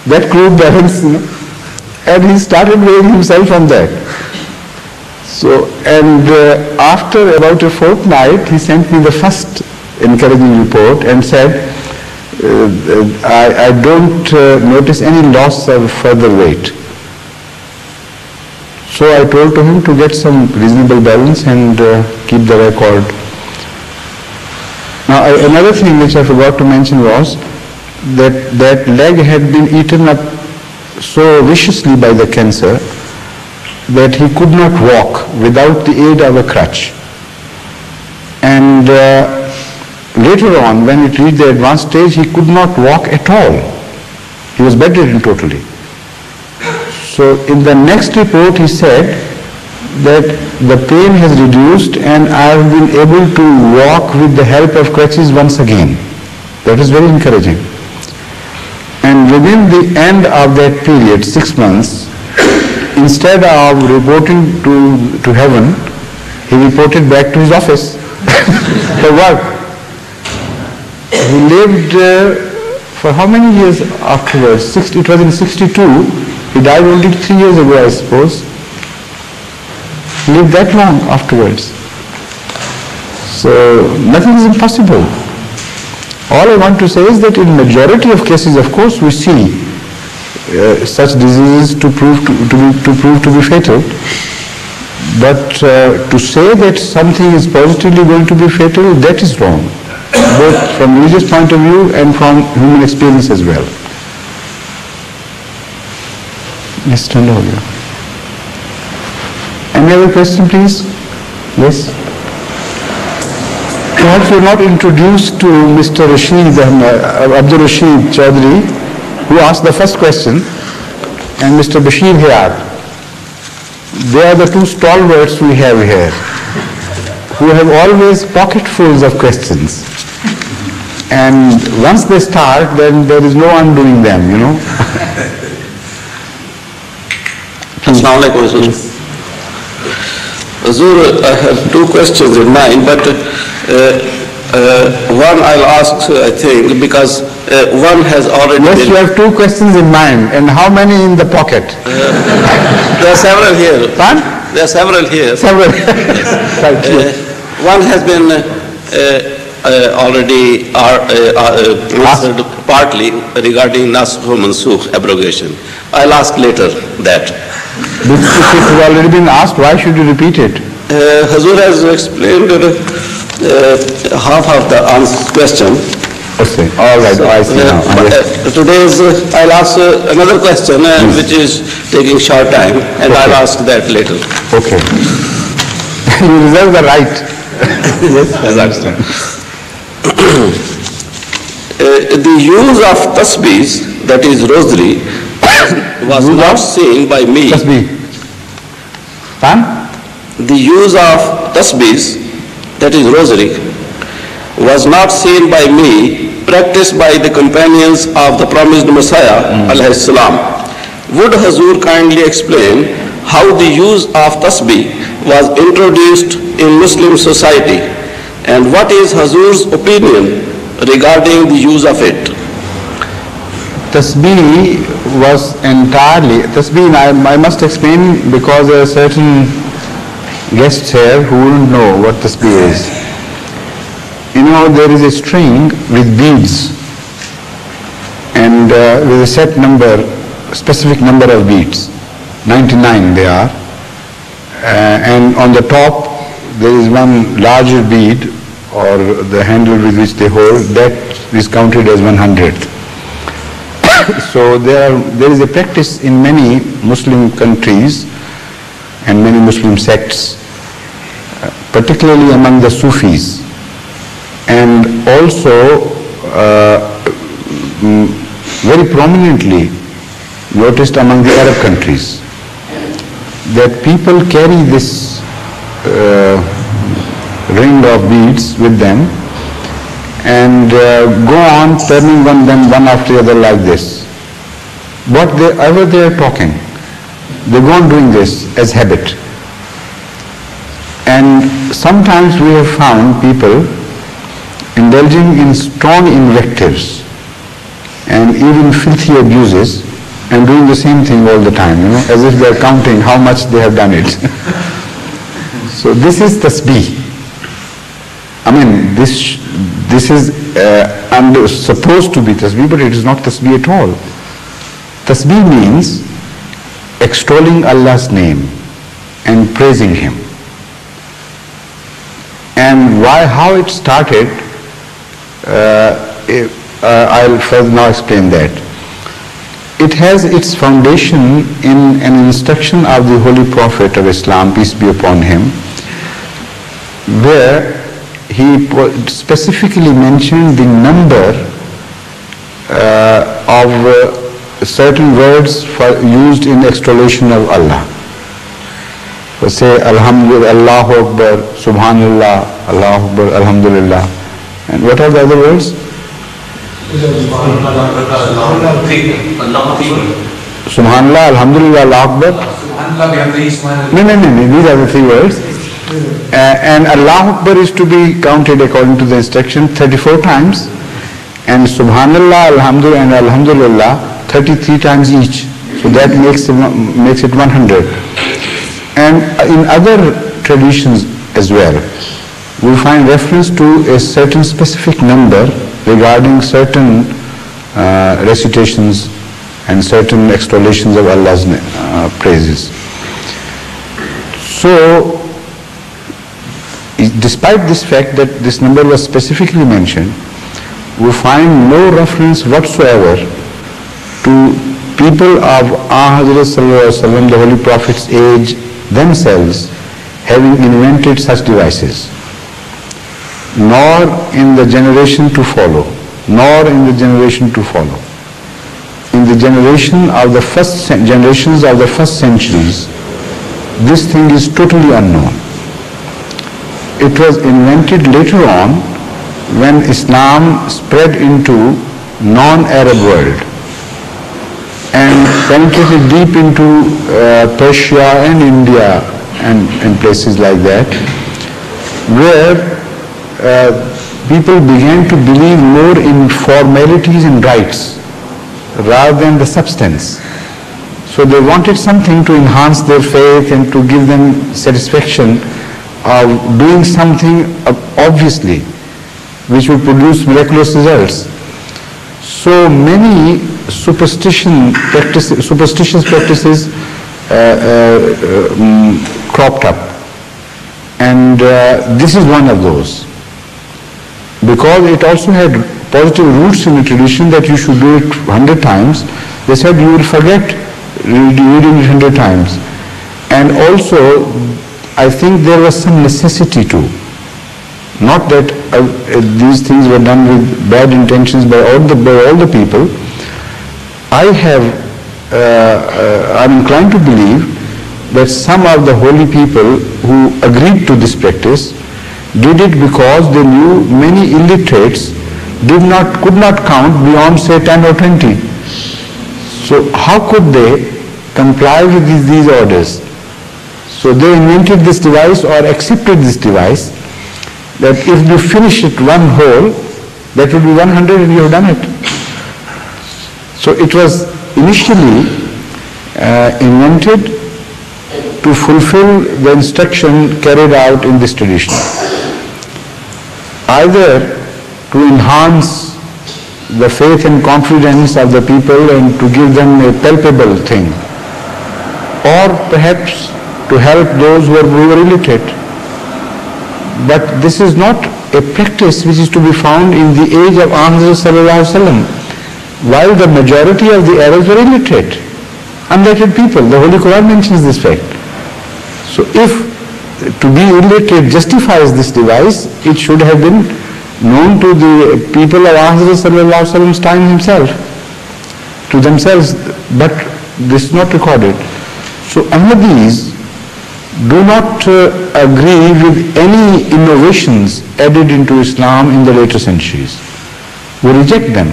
that crude balance, and he started weighing himself on that. So, and after about a fortnight, he sent me the first encouraging report and said, I don't notice any loss of further weight. So I told to him to get some reasonable balance and keep the record. Now another thing which I forgot to mention was that leg had been eaten up so viciously by the cancer that he could not walk without the aid of a crutch. And later on, when it reached the advanced stage, he could not walk at all. He was bedridden totally. So in the next report he said that the pain has reduced and I have been able to walk with the help of crutches once again. That is very encouraging. And within the end of that period, 6 months, instead of reporting to heaven, he reported back to his office for work. He lived for how many years afterwards? It was in 62. He died only 3 years ago, I suppose. He lived that long afterwards. So nothing is impossible. All I want to say is that in majority of cases, of course, we see such diseases to prove to be fatal. But to say that something is positively going to be fatal, that is wrong, both from religious point of view and from human experience as well. Mr. Lawyer. Any other question, please? Yes? Perhaps we are not introduced to Mr. Abdul Rashid Chaudhry, who asked the first question, and Mr. Bashir Hayat. They are the two stalwarts we have here, who have always pocketfuls of questions. And once they start, then there is no undoing them, Assalamu alaikum, Hazur. Hazur, I have two questions in mind, but one I'll ask, I think, because one has already Yes, been... you have two questions in mind, and how many in the pocket? There are several here. Pardon? There are several here. Several. Right, yes. One has been already answered partly regarding Nasakh wa Mansukh abrogation. I'll ask later that. If it has already been asked, why should you repeat it? Hazur has explained half of the question. Okay. All right, I see now. Today's, I'll ask another question which is taking short time, and Okay. I'll ask that later. Okay. You reserve the right. Yes, I understand. The use of tasbihs, that is rosary, was not seen by me. Tasbih. Pardon? The use of tasbihs, that is rosary, was not seen by me, practiced by the companions of the promised Messiah, alayhi salam. Would Hazur kindly explain how the use of tasbih was introduced in Muslim society, and what is Hazur's opinion regarding the use of it? Tasbih was entirely, Tasbih, I must explain because there are certain guests here who wouldn't know what Tasbih is. There is a string with beads, and with a set number, specific number of beads, 99 they are, and on the top there is one larger bead, or the handle with which they hold, that is counted as 100th. So there is a practice in many Muslim countries and many Muslim sects, particularly among the Sufis, and also very prominently noticed among the Arab countries, that people carry this ring of beads with them and go on turning them one after the other like this. Whatever they are talking, they go on doing this as habit. And sometimes we have found people indulging in strong invectives and even filthy abuses, and doing the same thing all the time, as if they are counting how much they have done it. So this is tasbih. I mean, this is supposed to be tasbih, but it is not tasbih at all. Tasbih means extolling Allah's name and praising Him. And how it started, I'll further now explain that. It has its foundation in an instruction of the Holy Prophet of Islam, peace be upon him, where he specifically mentioned the number of certain words used in extolation of Allah. So say Alhamdulillah, Allahu Akbar, Subhanallah, Allahu Akbar, Alhamdulillah. And what are the other words? Subhanallah, Alhamdulillah, Allahu Akbar. No, these are the three words. And Allahu Akbar is to be counted according to the instruction 34 times, and Subhanallah, Alhamdulillah and Alhamdulillah 33 times each. So that makes it 100. And in other traditions as well, we find reference to a certain specific number regarding certain recitations and certain extollations of Allah's praises. So, despite this fact that this number was specifically mentioned, we find no reference whatsoever to people of Hazrat Sallallahu Alaihi Wasallam, the Holy Prophet's age, themselves having invented such devices, nor in the generation to follow, nor in the generation to follow. In the generations of the first centuries, this thing is totally unknown. It was invented later on when Islam spread into non-Arab world and penetrated deep into Persia and India and places like that, where people began to believe more in formalities and rites rather than the substance. So they wanted something to enhance their faith and to give them satisfaction of doing something obviously which would produce miraculous results. So many superstitious practices cropped up, and this is one of those, because it also had positive roots in the tradition that you should do it 100 times. They said you will forget reading it 100 times. And also, I think there was some necessity too. Not that these things were done with bad intentions by all the people. I'm inclined to believe that some of the holy people who agreed to this practice did it because they knew many illiterates could not count beyond say 10 or 20. So how could they comply with these orders? So they invented this device or accepted this device that if you finish it one whole, that would be 100 and you have done it. So it was initially invented to fulfill the instruction carried out in this tradition, either to enhance the faith and confidence of the people and to give them a palpable thing, or perhaps to help those who were illiterate. But this is not a practice which is to be found in the age of Ahmad Sallallahu Alaihi Wasallam, while the majority of the Arabs were illiterate, unlettered people. The Holy Quran mentions this fact. So if to be illiterate justifies this device, it should have been known to the people of Ahmad Sallallahu Alaihi Wasallam's time himself, to themselves, but this is not recorded. So Ahmadis do not agree with any innovations added into Islam in the later centuries. We reject them.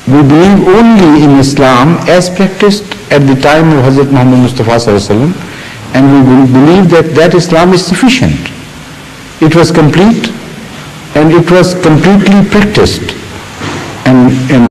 We believe only in Islam as practiced at the time of Hazrat Muhammad Mustafa Sallallahu Alaihi Wasallam, and we believe that Islam is sufficient. It was complete and it was completely practiced. And